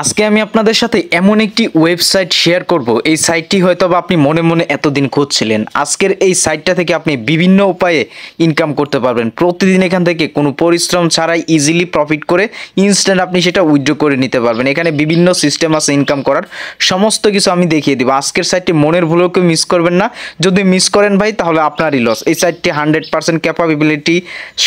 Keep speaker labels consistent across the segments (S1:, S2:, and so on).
S1: আজকে আমি আপনাদের সাথে এমন একটি ওয়েবসাইট শেয়ার করব, এই সাইটটি হয়তো বা আপনি মনে মনে এতদিন খুঁজছিলেন। আজকের এই সাইটটা থেকে আপনি বিভিন্ন উপায়ে ইনকাম করতে পারবেন। প্রতিদিন এখান থেকে কোনো পরিশ্রম ছাড়াই ইজিলি প্রফিট করে ইনস্ট্যান্ট আপনি সেটা উইথড্র করে নিতে পারবেন। এখানে বিভিন্ন সিস্টেম আছে ইনকাম করার, সমস্ত কিছু আমি দেখিয়ে দিব। আজকের সাইটটি মনের ভুলেও কেউ মিস করবেন না। যদি মিস করেন ভাই, তাহলে আপনারই লস। এই সাইটটি 100% ক্যাপাবিলিটি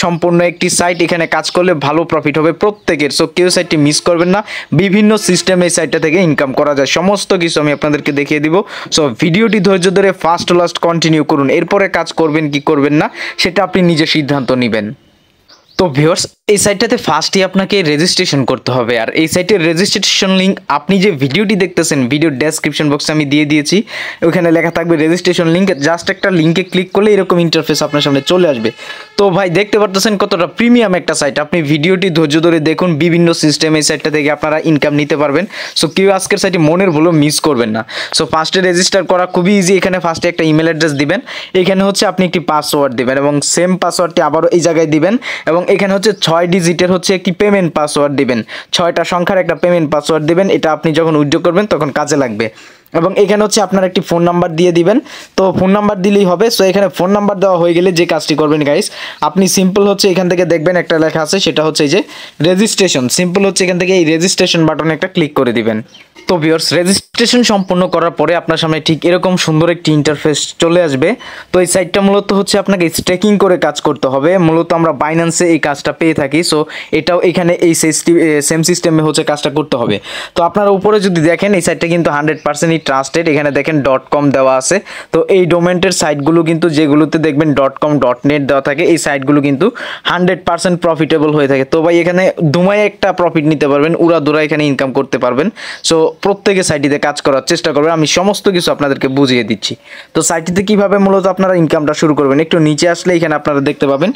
S1: সম্পূর্ণ একটি সাইট। এখানে কাজ করলে ভালো প্রফিট হবে প্রত্যেকের। সো কেউ সাইটটি মিস করবেন না। বিভিন্ন সিস্টেম এই সাইটটা থেকে ইনকাম করা যায়, সমস্ত কিছু আমি আপনাদেরকে দেখিয়ে দিব। সো ভিডিওটি ধৈর্য ধরে ফার্স্ট লাস্ট কন্টিনিউ করুন। এরপরে কাজ করবেন কি করবেন না সেটা আপনি নিজে সিদ্ধান্ত নেবেন। তো ভিউয়ার্স, এই সাইটটাতে ফার্স্টই আপনাকে রেজিস্ট্রেশন করতে হবে। আর এই সাইটের রেজিস্ট্রেশন লিঙ্ক আপনি যে ভিডিওটি দেখতেছেন, ভিডিওর ডেসক্রিপশন বক্সে আমি দিয়ে দিয়েছি। ওখানে লেখা থাকবে রেজিস্ট্রেশন লিঙ্ক। জাস্ট একটা লিঙ্কে ক্লিক করলে এরকম ইন্টারফেস আপনার সামনে চলে আসবে। তো ভাই, দেখতে পারতেছেন কতটা প্রিমিয়াম একটা সাইট। আপনি ভিডিওটি ধৈর্য ধরে দেখুন, বিভিন্ন সিস্টেম এই সাইটটা থেকে আপনারা ইনকাম নিতে পারবেন। সো কেউ আজকের সাইটে মনের ভুলও মিস করবেন না। সো ফার্স্টে রেজিস্টার করা খুবই ইজি। এখানে ফার্স্টে একটা ইমেল অ্যাড্রেস দিবেন, এখানে হচ্ছে আপনি একটি পাসওয়ার্ড দিবেন এবং সেম পাসওয়ার্ডটি আবারও এই জায়গায় দিবেন এবং এখানে হচ্ছে 6 ডিজিটের হচ্ছে একটি পেমেন্ট পাসওয়ার্ড দিবেন। 6টা সংখ্যার একটা পেমেন্ট পাসওয়ার্ড দিবেন। এটা আপনি যখন উইথড্র করবেন তখন কাজে লাগবে। এবং এখানে হচ্ছে আপনার একটি ফোন নাম্বার দিয়ে দিবেন। তো ফোন নাম্বার দিলেই হবে। সো এখানে ফোন নাম্বার দেওয়া হয়ে গেলে যে কাজটি করবেন গাইস, আপনি সিম্পল হচ্ছে এখান থেকে দেখবেন একটা লেখা আছে, সেটা হচ্ছে এই যে রেজিস্ট্রেশন। সিম্পল হচ্ছে এখান থেকে এই রেজিস্ট্রেশন বাটনে একটা ক্লিক করে দিবেন। তো ভিউয়ার্স, রেজিস্ট্রেশন সম্পূর্ণ করার পরে আপনার সামনে ঠিক এরকম সুন্দর একটি ইন্টারফেস চলে আসবে। তো এই সাইটটা মূলত হচ্ছে আপনাকে স্টেকিং করে কাজ করতে হবে। মূলত আমরা বাইন্যান্সে এই কাজটা পেয়ে থাকি। সো এটাও এখানে এই সেম সিস্টেমে হচ্ছে কাজটা করতে হবে। তো আপনারা উপরে যদি দেখেন, এই সাইটটা কিন্তু 100%ই ট্রাস্টেড। এখানে দেখেন .com দেওয়া আছে। তো এই ডোমেনের সাইটগুলো কিন্তু যেগুলোতে দেখবেন .com .net দেওয়া থাকে, এই সাইটগুলো কিন্তু 100% প্রফিটেবল হয়ে থাকে। তো ভাই, এখানে দুমায় একটা প্রফিট নিতে পারবেন, উড়াদুরা এখানে ইনকাম করতে পারবেন। সো প্রত্যেকে সাইটটিতে কাজ করার চেষ্টা করবেন। আমি সমস্ত কিছু আপনাদেরকে বুঝিয়ে দিচ্ছি। তো সাইটটিতে কিভাবে মূলত আপনারা ইনকামটা শুরু করবেন, একটু নিচে আসলে এখানে আপনারা দেখতে পাবেন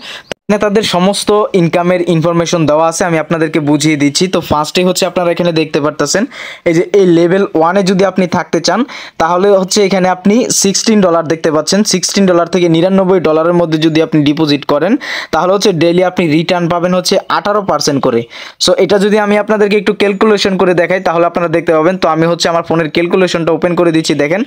S1: তাদের সমস্ত ইনকামের ইনফরমেশন দেওয়া আছে। আমি আপনাদেরকে বুঝিয়ে দিচ্ছি। তো ফার্স্টে হচ্ছে আপনারা এখানে দেখতে পারতেছেন এই যে এই লেভেল 1-এ যদি আপনি থাকতে চান, তাহলে হচ্ছে এখানে আপনি $16 দেখতে পাচ্ছেন। $16 থেকে $99 মধ্যে যদি আপনি ডিপোজিট করেন, তাহলে হচ্ছে ডেইলি আপনি রিটার্ন পাবেন হচ্ছে 18% করে। সো এটা যদি আমি আপনাদেরকে একটু ক্যালকুলেশন করে দেখাই, তাহলে আপনারা দেখতে পাবেন। তো আমি হচ্ছে আমার ফোনের ক্যালকুলেশনটা ওপেন করে দিচ্ছি। দেখেন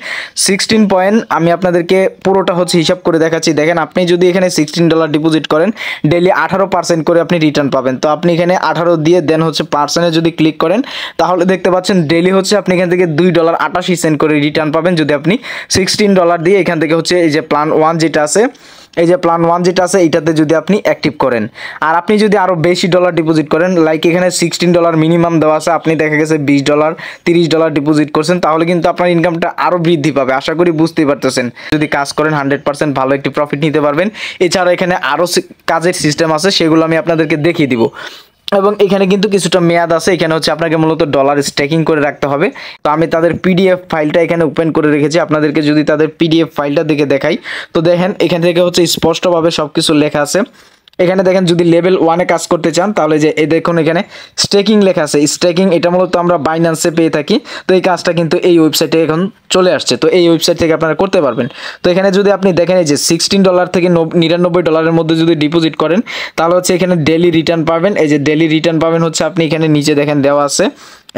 S1: 16 পয়েন্ট, আমি আপনাদেরকে পুরোটা হচ্ছে হিসাব করে দেখাচ্ছি। দেখেন, আপনি যদি এখানে $16 ডিপোজিট করেন, ডেইলি 18% করে আপনি রিটার্ন পাবেন। তো আপনি এখানে 18 দিয়ে দেন হচ্ছে পার্সেন্টে যদি ক্লিক করেন, তাহলে দেখতে পাচ্ছেন ডেইলি হচ্ছে আপনি এখান থেকে $2.88 করে রিটার্ন পাবেন যদি আপনি $16 দিয়ে এখান থেকে হচ্ছে এই যে প্ল্যান 1 যেটা আছে, এই যে প্ল্যান 1 যেটা আছে, এইটাতে যদি আপনি অ্যাক্টিভ করেন। আর আপনি যদি আরও বেশি ডলার ডিপোজিট করেন, লাইক এখানে $16 মিনিমাম দেওয়া আছে, আপনি দেখা গেছে $20 $30 ডিপোজিট করছেন, তাহলে কিন্তু আপনার ইনকামটা আরও বৃদ্ধি পাবে। আশা করি বুঝতেই পারতেছেন। যদি কাজ করেন 100% ভালো একটি প্রফিট নিতে পারবেন। এছাড়া এখানে আরও কাজের সিস্টেম আছে, সেগুলো আমি আপনাদেরকে দেখিয়ে দিব। এবং এখানে কিন্তু কিছুটা মেয়াদ আছে। এখানে হচ্ছে আপনাকে মূলত ডলার স্টেকিং করে রাখতে হবে। তো আমি তাদের পিডিএফ ফাইলটা এখানে ওপেন করে রেখেছি। আপনাদেরকে যদি তাদের পিডিএফ ফাইলটা দেখে দেখাই, তো দেখেন এখান থেকে হচ্ছে স্পষ্টভাবে সব কিছু লেখা আছে। এখানে দেখেন, যদি লেভেল 1-এ কাজ করতে চান, তাহলে যে এই দেখুন এখানে স্টেকিং লেখা আছে। স্টেকিং এটা মূলত আমরা বাইন্যান্সে পেয়ে থাকি। তো এই কাজটা কিন্তু এই ওয়েবসাইটে এখন চলে আসছে। তো এই ওয়েবসাইট থেকে আপনারা করতে পারবেন। তো এখানে যদি আপনি দেখেন, এই যে $16 থেকে $99 মধ্যে যদি ডিপোজিট করেন, তাহলে হচ্ছে এখানে ডেইলি রিটার্ন পাবেন। এই যে ডেইলি রিটার্ন পাবেন হচ্ছে আপনি এখানে নিচে দেখেন দেওয়া আছে,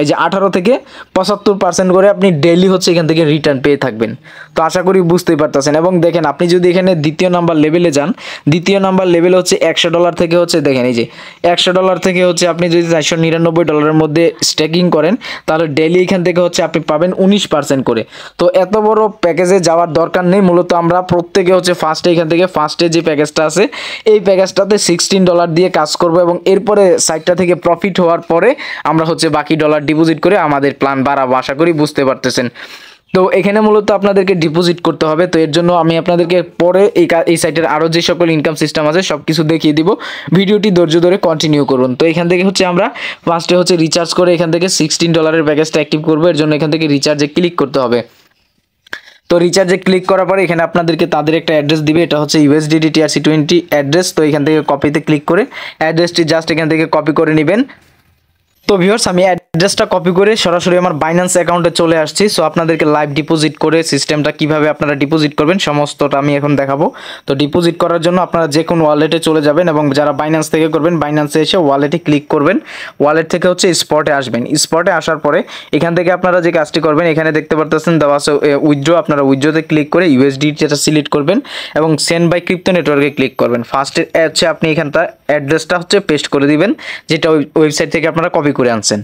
S1: এই যে 18 থেকে 75% করে আপনি ডেইলি হচ্ছে এখান থেকে রিটার্ন পেয়ে থাকবেন। তো আশা করি বুঝতেই পারতেছেন। এবং দেখেন, আপনি যদি এখানে দ্বিতীয় নাম্বার লেভেলে যান, দ্বিতীয় নাম্বার লেভেলে হচ্ছে $100 থেকে হচ্ছে দেখেন এই যে $100 থেকে হচ্ছে আপনি যদি $499 মধ্যে স্টেকিং করেন, তাহলে ডেইলি এখান থেকে হচ্ছে আপনি পাবেন 19% করে। তো এত বড় প্যাকেজে যাওয়ার দরকার নেই। মূলত আমরা প্রত্যেকে হচ্ছে ফার্স্টে এখান থেকে ফার্স্টে যে প্যাকেজটা আছে, এই প্যাকেজটাতে $16 দিয়ে কাজ করব এবং এরপরে সাইটটা থেকে প্রফিট হওয়ার পরে আমরা হচ্ছে বাকি ডলার ডিপোজিট করে আমাদের প্ল্যান বাড়াবো। আশা করি বুঝতে পারতেছেন। তো এখানে মূলত আপনাদেরকে ডিপোজিট করতে হবে। তো এর জন্য আমি আপনাদেরকে পরে এই সাইটের আরও যে সকল ইনকাম সিস্টেম আছে সব কিছু দেখিয়ে দিব। ভিডিওটি ধৈর্য ধরে কন্টিনিউ করুন। তো এখান থেকে হচ্ছে আমরা ফার্স্টে হচ্ছে রিচার্জ করে এখান থেকে $16 প্যাকেজটা অ্যাক্টিভ করবো। এর জন্য এখান থেকে রিচার্জে ক্লিক করতে হবে। তো রিচার্জে ক্লিক করার পরে এখানে আপনাদেরকে তাদের একটা অ্যাড্রেস দিবে, এটা হচ্ছে USDT TRC20 অ্যাড্রেস। তো এখান থেকে কপিতে ক্লিক করে অ্যাড্রেসটি জাস্ট এখান থেকে কপি করে নেবেন। তো ভিউয়ার্স আমি অ্যাড্রেসটা কপি করে সরাসরি আমার বাইন্যান্স অ্যাকাউন্টে চলে আসছি। সো আপনাদেরকে লাইভ ডিপোজিট করে সিস্টেমটা কিভাবে আপনারা ডিপোজিট করবেন সমস্তটা আমি এখন দেখাবো। তো ডিপোজিট করার জন্য আপনারা যে কোনো ওয়ালেটে চলে যাবেন এবং যারা বাইন্যান্স থেকে করবেন বাইন্যান্সে এসে ওয়ালেটে ক্লিক করবেন। ওয়ালেট থেকে হচ্ছে স্পটে আসবেন। স্পটে আসার পরে এখান থেকে আপনারা যে কাজটি করবেন, এখানে দেখতে পারতেছেন দেওয়া আছে উইথড্র, আপনারা উইথড্রতে ক্লিক করে ইউএসডি যেটা সিলেক্ট করবেন এবং সেন্ড বাই ক্রিপ্টো নেটওয়ার্কে ক্লিক করবেন। ফার্স্টে হচ্ছে আপনি এখানটা অ্যাড্রেসটা হচ্ছে পেস্ট করে দিবেন, যেটা ওয়েবসাইট থেকে আপনারা কপি করে আনছেন।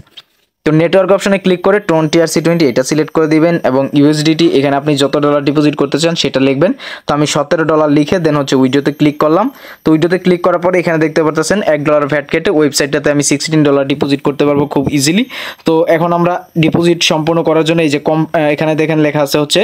S1: তো নেটওয়ার্ক অপশনে ক্লিক করে 20RC20 এটা সিলেক্ট করে দিবেন এবং ইউএসডিটি এখানে আপনি যত ডলার ডিপোজিট করতে চান সেটা লিখবেন। তো আমি $17 লিখে দেন হচ্ছে উইড্রোতে ক্লিক করলাম। তো উইড্রোতে ক্লিক করার পরে এখানে দেখতে পাচ্ছেন $1 ভ্যাট কেটে ওয়েবসাইটটাতে আমি $16 ডিপোজিট করতে পারবো খুব ইজিলি। তো এখন আমরা ডিপোজিট সম্পূর্ণ করার জন্য এই যে এখানে দেখেন লেখা আছে হচ্ছে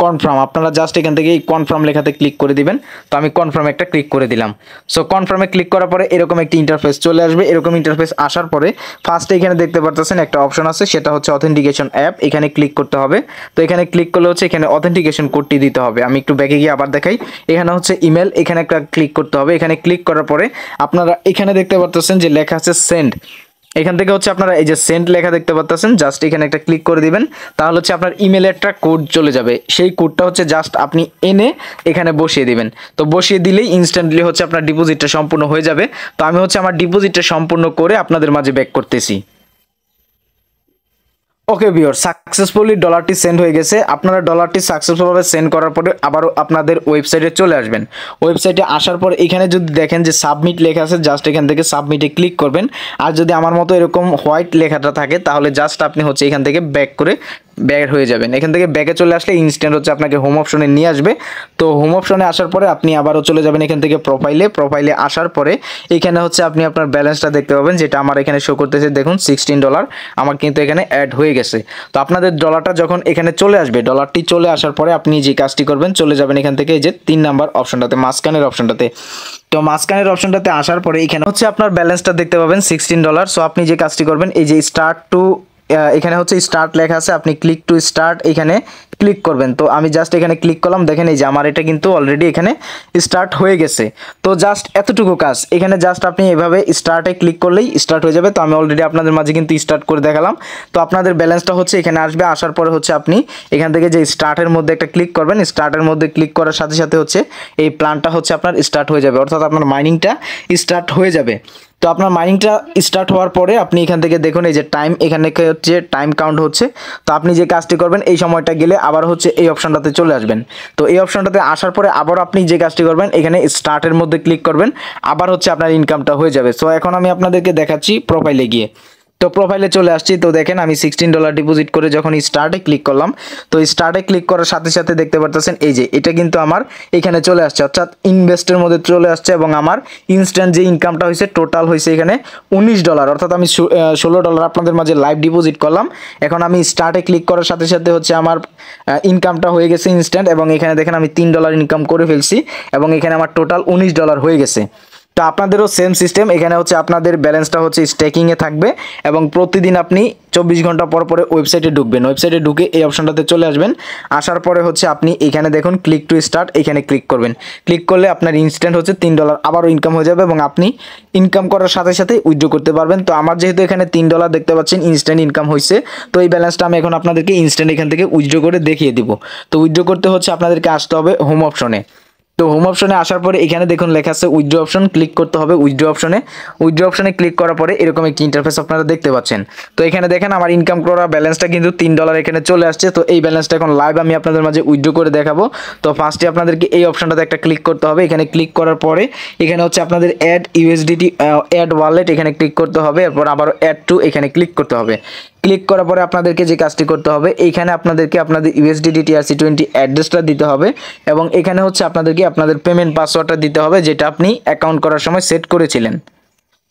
S1: কনফার্ম, আপনারা জাস্ট এখান থেকে এই কনফার্ম লেখাতে ক্লিক করে দিবেন। তো আমি কনফার্ম একটা ক্লিক করে দিলাম। সো কনফার্মে ক্লিক করার পরে এরকম একটি ইন্টারফেস চলে আসবে। এরকম ইন্টারফেস আসার পরে ফার্স্টে এখানে দেখতে পাচ্ছেন একটা অপশন আছে, সেটা হচ্ছে অথেন্টিকেশন অ্যাপ, এখানে ক্লিক করতে হবে। তো এখানে ক্লিক করলে হচ্ছে এখানে অথেন্টিকেশন কোডটি দিতে হবে। আমি একটু ব্যাকে গিয়ে আবার দেখাই। এখানে হচ্ছে ইমেল, এখানে একটা ক্লিক করতে হবে। এখানে ক্লিক করার পরে আপনারা এখানে দেখতে পাচ্ছেন যে লেখা আছে সেন্ড। এখান থেকে হচ্ছে আপনারা এই যে সেন্ড লেখা দেখতে পাচ্ছেন, জাস্ট এখানে একটা ক্লিক করে দিবেন। তাহলে হচ্ছে আপনার ইমেলে একটা কোড চলে যাবে। সেই কোডটা হচ্ছে জাস্ট আপনি এনে এখানে বসিয়ে দিবেন। তো বসিয়ে দিলেই ইনস্ট্যান্টলি হচ্ছে আপনার ডিপোজিটটা সম্পূর্ণ হয়ে যাবে। তো আমি হচ্ছে আমার ডিপোজিটটা সম্পূর্ণ করে আপনাদের মাঝে ব্যাক করতেছি। ওকে ভিউয়ার, সাকসেসফুলি ডলারটি সেন্ড হয়ে গেছে। আপনারা ডলারটি সাকসেসফুলভাবে সেন্ড করার পরে আবারও আপনাদের ওয়েবসাইটে চলে আসবেন। ওয়েবসাইটে আসার পর এখানে যদি দেখেন যে সাবমিট লেখা আছে, জাস্ট এখান থেকে সাবমিটে ক্লিক করবেন। আর যদি আমার মতো এরকম হোয়াইট লেখাটা থাকে তাহলে জাস্ট আপনি হচ্ছে এখান থেকে ব্যাক করে ব্যাক হয়ে যাবেন। এখান থেকে ব্যাকে চলে আসলে ইনস্ট্যান্ট হচ্ছে আপনাকে হোম অপশনে নিয়ে আসবে। তো হোম অপশনে আসার পরে আপনি আবারও চলে যাবেন এখান থেকে প্রোফাইলে আসার পরে এখানে হচ্ছে আপনি আপনার ব্যালেন্সটা দেখতে পাবেন, যেটা আমার এখানে শো করতেছে। দেখুন $16 আমার কিন্তু এখানে অ্যাড হয়ে গেছে। তো আপনাদের ডলারটা যখন এখানে চলে আসবে, ডলারটি চলে আসার পরে আপনি যে কাজটি করবেন, চলে যাবেন এখান থেকে এই যে 3 নাম্বার অপশনটাতে, মাঝখানের অপশনটাতে। তো মাঝখানের অপশনটাতে আসার পরে এখানে হচ্ছে আপনার ব্যালেন্সটা দেখতে পাবেন $16। সো আপনি যে কাজটি করবেন, এই যে স্টার্ট টু, এখানে হচ্ছে স্টার্ট লেখা আছে, আপনি ক্লিক টু স্টার্ট এখানে ক্লিক করবেন। তো আমি জাস্ট এখানে ক্লিক করলাম, দেখেন এই যে আমার এটা কিন্তু অলরেডি এখানে স্টার্ট হয়ে গেছে। তো জাস্ট এতটুকু কাজ, এখানে জাস্ট আপনি এভাবে স্টার্টে ক্লিক করলেই স্টার্ট হয়ে যাবে। তো আমি অলরেডি আপনাদের মাঝে কিন্তু স্টার্ট করে দেখালাম। তো আপনাদের ব্যালেন্সটা হচ্ছে এখানে আসবে। আসার পরে হচ্ছে আপনি এখান থেকে যে স্টার্টের মধ্যে একটা ক্লিক করবেন, স্টার্টের মধ্যে ক্লিক করার সাথে সাথে হচ্ছে এই প্ল্যানটা হচ্ছে আপনার স্টার্ট হয়ে যাবে, অর্থাৎ আপনার মাইনিংটা স্টার্ট হয়ে যাবে। তো আপনার মাইনিংটা স্টার্ট হওয়ার পরে আপনি এখান থেকে দেখুন এই যে টাইম, এখানে হচ্ছে টাইম কাউন্ট হচ্ছে। তো আপনি যে কাজটি করবেন এই সময়টা গেলে আবার হচ্ছে এই অপশনটাতে চলে আসবেন। তো এই অপশনটাতে আসার পরে আবার আপনি যে কাজটি করবেন এখানে স্টার্টের মধ্যে ক্লিক করবেন, আবার হচ্ছে আপনার ইনকামটা হয়ে যাবে। সো এখন আমি আপনাদেরকে দেখাচ্ছি প্রোফাইলে গিয়ে। তো প্রোফাইলে চলে আসছি। তো দেখেন আমি $16 ডিপোজিট করে যখন স্টার্টে ক্লিক করলাম, তো স্টার্টে ক্লিক করার সাথে সাথে দেখতে পারতেছেন এই যে এটা কিন্তু আমার এখানে চলে আসছে, অর্থাৎ ইনভেস্টের মধ্যে চলে আসছে এবং আমার ইনস্ট্যান্ট যে ইনকামটা হয়েছে টোটাল হয়েছে এখানে $19, অর্থাৎ আমি $16 আপনাদের মাঝে লাইভ ডিপোজিট করলাম। এখন আমি স্টার্টে ক্লিক করার সাথে সাথে হচ্ছে আমার ইনকামটা হয়ে গেছে ইনস্ট্যান্ট, এবং এখানে দেখেন আমি $3 ইনকাম করে ফেলছি এবং এখানে আমার টোটাল $19 হয়ে গেছে। তো আপনাদেরও সেম সিস্টেম, এখানে হচ্ছে আপনাদের ব্যালেন্সটা হচ্ছে স্টেকিংয়ে থাকবে এবং প্রতিদিন আপনি 24 ঘন্টা পর পরে ওয়েবসাইটে ঢুকবেন। ওয়েবসাইটে ঢুকে এই অপশনটাতে চলে আসবেন। আসার পরে হচ্ছে আপনি এখানে দেখুন ক্লিক টু স্টার্ট, এখানে ক্লিক করবেন। ক্লিক করলে আপনার ইনস্ট্যান্ট হচ্ছে $3 আবারও ইনকাম হয়ে যাবে এবং আপনি ইনকাম করার সাথে সাথে উইথড্র করতে পারবেন। তো আমার যেহেতু এখানে $3 দেখতে পাচ্ছেন ইনস্ট্যান্ট ইনকাম হয়েছে, তো এই ব্যালেন্সটা আমি এখন আপনাদেরকে ইনস্ট্যান্ট এখান থেকে উইথড্র করে দেখিয়ে দিব। তো উইথড্র করতে হচ্ছে আপনাদেরকে আসতে হবে হোম অপশনে। তো হোম অপশনে আসার পরে এখানে দেখুন লেখা আছে উইথড্র অপশন, ক্লিক করতে হবে উইথড্র অপশনে। উইথড্র অপশনে ক্লিক করার পরে এরকম একটি ইন্টারফেস আপনারা দেখতে পাচ্ছেন। তো এখানে দেখেন আমার ইনকাম করা ব্যালেন্সটা কিন্তু $3 এখানে চলে আসছে। তো এই ব্যালেন্সটা এখন লাইভ আমি আপনাদের মাঝে উইথড্র করে দেখাবো। তো ফার্স্টে আপনাদেরকে এই অপশনটাতে একটা ক্লিক করতে হবে। এখানে ক্লিক করার পরে এখানে হচ্ছে আপনাদের অ্যাড ইউএসডিটি অ্যাড ওয়ালেট এখানে ক্লিক করতে হবে, এরপর আবারও অ্যাড টু এখানে ক্লিক করতে হবে। ক্লিক করার পরে আপনাদেরকে যে কাজটি করতে হবে, এইখানে আপনাদেরকে আপনাদের USDT TRC20 অ্যাড্রেসটা দিতে হবে এবং এখানে হচ্ছে আপনাদেরকে আপনাদের পেমেন্ট পাসওয়ার্ডটা দিতে হবে, যেটা আপনি অ্যাকাউন্ট করার সময় সেট করেছিলেন।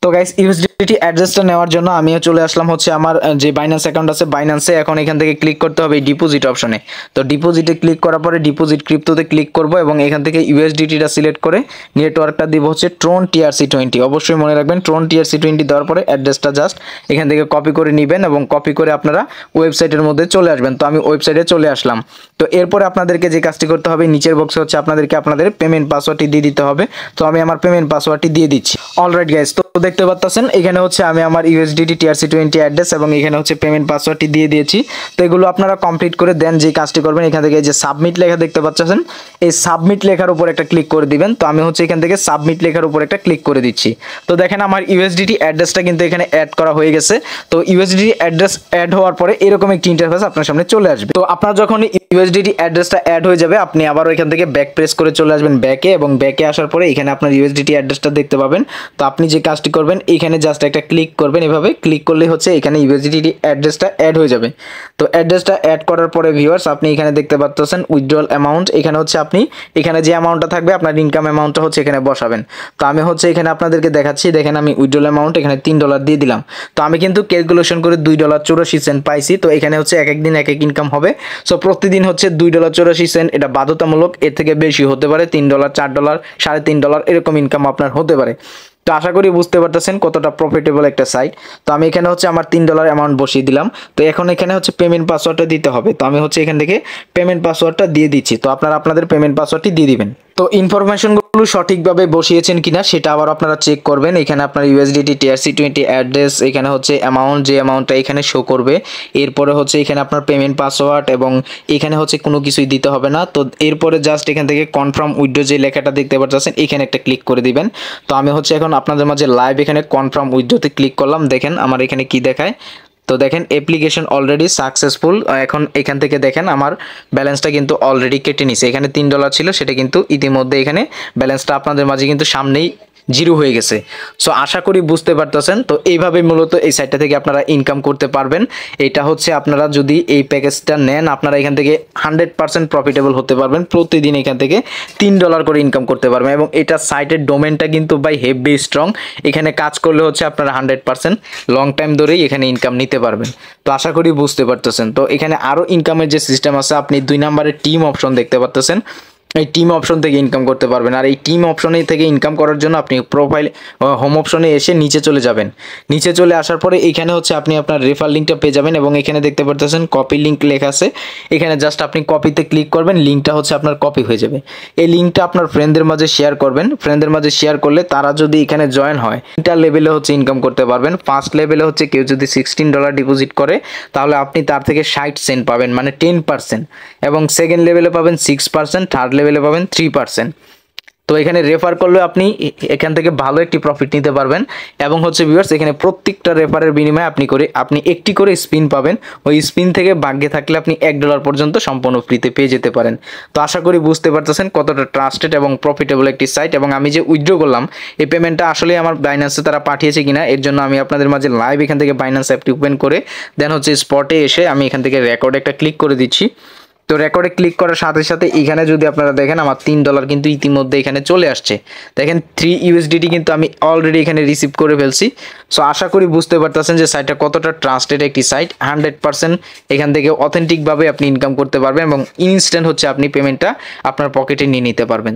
S1: তো গাইস USDT অ্যাড্রেসটা নেওয়ার জন্য আমিও চলে আসলাম হচ্ছে আমার যে বাইন্যান্স অ্যাকাউন্ট আছে বাইন্যান্সে। এখন এখান থেকে ক্লিক করতে হবে ডিপোজিট অপশনে। তো ডিপোজিটে ক্লিক করার পরে ডিপোজিট ক্রিপ্টোতে ক্লিক করব এবং এখান থেকে USDTটা সিলেক্ট করে নেটওয়ার্কটা দিব হচ্ছে ট্রন TRC20। অবশ্যই মনে রাখবেন ট্রন TRC20 দেওয়ার পরে অ্যাড্রেসটা জাস্ট এখান থেকে কপি করে নেবেন এবং কপি করে আপনারা ওয়েবসাইটের মধ্যে চলে আসবেন। তো আমি ওয়েবসাইটে চলে আসলাম। তো এরপরে আপনাদেরকে যে কাজটি করতে হবে, নিচের বক্সে হচ্ছে আপনাদেরকে আপনাদের পেমেন্ট পাসওয়ার্ডটি দিয়ে দিতে হবে। তো আমি আমার পেমেন্ট পাসওয়ার্ডটি দিয়ে দিচ্ছি। অলরাইট গাইস, তো দেখতে পাচ্ছেন এখানে হচ্ছে আমি আমার ইউএসডিটি TRC20 অ্যাড্রেস এবং এখানে হচ্ছে পেমেন্ট পাসওয়ার্ডটি দিয়ে দিয়েছি। তো এগুলো আপনারা কমপ্লিট করে দেন যে কাজটি করবেন এখান থেকে যে সাবমিট লেখা দেখতে পাচ্ছেন এই সাবমিট লেখার উপর একটা ক্লিক করে দিবেন। তো আমি হচ্ছে এখান থেকে সাবমিট লেখার উপর একটা ক্লিক করে দিচ্ছি। তো দেখেন আমার ইউএসডিটি অ্যাড্রেসটা কিন্তু এখানে অ্যাড করা হয়ে গেছে। তো ইউএসডিটি অ্যাড্রেস অ্যাড হওয়ার পরে এরকম একটি ইন্টারফেস আপনার সামনে চলে আসবে। তো আপনার যখন ইউএসডিটি অ্যাড্রেসটা অ্যাড হয়ে যাবে আপনি আবার এখান থেকে ব্যাক প্রেস করে চলে আসবেন ব্যাকে, এবং ব্যাকে আসার পরে এখানে আপনার ইউএসডিটি অ্যাড্রেসটা দেখতে পাবেন। তো আপনি যে কাজটি করবেন এখানে জাস্ট একটা ক্লিক করবেন, এভাবে ক্লিক করলে হচ্ছে এখানে ইউএসডিটি অ্যাড্রেসটা অ্যাড হয়ে যাবে। তো অ্যাড্রেসটা অ্যাড করার পরে ভিউয়ার্স আপনি এখানে দেখতে পাচ্ছেন উইথড্রল অ্যামাউন্ট, এখানে হচ্ছে আপনি এখানে যে অ্যামাউন্টটা থাকবে আপনার ইনকাম অ্যামাউন্টটা হচ্ছে এখানে বসাবেন। তো আমি হচ্ছে এখানে আপনাদেরকে দেখাচ্ছি, দেখেন আমি উইথড্রল অ্যামাউন্ট এখানে $3 দিয়ে দিলাম। তো আমি কিন্তু ক্যালকুলেশন করে $2.84 পাইছি। তো এখানে হচ্ছে এক এক দিন এক এক ইনকাম হবে। সো প্রতিদিন হচ্ছে $2.84, এটা বাধ্যতামূলক, এর থেকে বেশি হতে পারে $3, $4, $3.5 এরকম ইনকাম আপনার হতে পারে। তো আশা করি বুঝতে পারতেছেন কতটা প্রফিটেবল একটা সাইট। তো আমি এখানে হচ্ছে আমার $3 অ্যামাউন্ট বসিয়ে দিলাম। তো এখন এখানে হচ্ছে পেমেন্ট পাসওয়ার্ডটা দিতে হবে। তো আমি হচ্ছে এখান থেকে পেমেন্ট পাসওয়ার্ডটা দিয়ে দিচ্ছি। তো আপনারা আপনাদের পেমেন্ট পাসওয়ার্ডটি দিয়ে দিবেন। তো ইনফরমেশনগুলো সঠিকভাবে বসিয়েছেন কিনা সেটা আবার আপনারা চেক করবেন। এখানে আপনার ইউএসডিটি TRC20 অ্যাড্রেস, এখানে হচ্ছে অ্যামাউন্ট, যে অ্যামাউন্টটা এখানে শো করবে। এরপরে হচ্ছে এখানে আপনার পেমেন্ট পাসওয়ার্ড, এবং এখানে হচ্ছে কোনো কিছুই দিতে হবে না। তো এরপরে জাস্ট এখান থেকে কনফার্ম উইথড্র যে লেখাটা দেখতে পাচ্ছেন এখানে একটা ক্লিক করে দিবেন। তো আমি হচ্ছে এখন আপনাদের মাঝে লাইভ এখানে কনফার্ম উইথড্রতে ক্লিক করলাম। দেখেন আমার এখানে কি দেখায়। তো দেখেন অ্যাপ্লিকেশন অলরেডি সাকসেসফুল। এখন এখান থেকে দেখেন আমার ব্যালেন্সটা কিন্তু অলরেডি কেটে নিছে। এখানে $3 ছিল, সেটা কিন্তু ইতিমধ্যে এখানে ব্যালেন্সটা আপনাদের মাঝে কিন্তু সামনেই জিরো হয়ে গেছে। সো আশা করি বুঝতে পারতেছেন। তো এইভাবে মূলত এই সাইটটা থেকে আপনারা ইনকাম করতে পারবেন। এটা হচ্ছে আপনারা যদি এই প্যাকেজটা নেন আপনারা এখান থেকে 100% প্রফিটেবল হতে পারবেন। প্রতিদিন এখান থেকে $3 করে ইনকাম করতে পারবেন, এবং এটা সাইটের ডোমেনটা কিন্তু ভাই হেভি স্ট্রং। এখানে কাজ করলে হচ্ছে আপনারা 100% লং টাইম ধরেই এখানে ইনকাম নিতে পারবেন। তো আশা করি বুঝতে পারতেছেন। তো এখানে আরও ইনকামের যে সিস্টেম আছে, আপনি 2 নম্বরের টিম অপশন দেখতে পাচ্তেছেন, এই টিম অপশন থেকে ইনকাম করতে পারবেন। আর এই টিম অপশনে থেকে ইনকাম করার জন্য আপনি প্রোফাইল হোম অপশনে এসে নিচে চলে যাবেন। নিচে চলে আসার পরে এখানে হচ্ছে আপনি আপনার রেফার লিঙ্কটা পেয়ে যাবেন, এবং এখানে দেখতে পাচ্ছেন কপি লিঙ্ক লেখা আছে। এখানে জাস্ট আপনি কপিতে ক্লিক করবেন, লিঙ্কটা হচ্ছে আপনার কপি হয়ে যাবে। এই লিঙ্কটা আপনার ফ্রেন্ডদের মাঝে শেয়ার করবেন। ফ্রেন্ডদের মাঝে শেয়ার করলে তারা যদি এখানে জয়েন হয় ইন্টার লেভেলে হচ্ছে ইনকাম করতে পারবেন। ফার্স্ট লেভেলে হচ্ছে কেউ যদি $16 ডিপোজিট করে তাহলে আপনি তার থেকে 60 সেন্ট পাবেন, মানে 10%, এবং সেকেন্ড লেভেলে পাবেন 6%, থার্ড লেভেলে পাবেন 3%। তো এখানে রেফার করলে আপনি এখান থেকে ভালো একটি প্রফিট নিতে পারবেন। এবং হচ্ছে ভিউয়ার্স এখানে প্রত্যেকটা রেফারের বিনিময়ে আপনি একটি করে স্পিন পাবেন। ওই স্পিন থেকে ভাগ্যে থাকলে আপনি $1 পর্যন্ত সম্পূর্ণ ফ্রিতে পেয়ে যেতে পারেন। তো আশা করি বুঝতে পারতেছেন কতটা ট্রাস্টেড এবং প্রফিটেবল একটি সাইট। এবং আমি যে উইথড্র করলাম এই পেমেন্টটা আসলে আমার বাইন্যান্সে তারা পাঠিয়েছে কিনা এর জন্য আমি আপনাদের মাঝে লাইভ এখান থেকে বাইন্যান্স অ্যাপটি ওপেন করে দেন হচ্ছে স্পটে এসে আমি এখান থেকে রেকর্ডে একটা ক্লিক করে দিচ্ছি। তো রেকর্ডে ক্লিক করার সাথে সাথে এখানে যদি আপনারা দেখেন আমার $3 কিন্তু ইতিমধ্যে এখানে চলে আসছে। দেখেন 3 USDT কিন্তু আমি অলরেডি এখানে রিসিভ করে ফেলছি। সো আশা করি বুঝতে পারতেছেন যে সাইটটা কতটা ট্রাস্টেড একটি সাইট। 100% এখান থেকে অথেন্টিকভাবে আপনি ইনকাম করতে পারবেন, এবং ইনস্ট্যান্ট হচ্ছে আপনি পেমেন্টটা আপনার পকেটে নিয়ে নিতে পারবেন।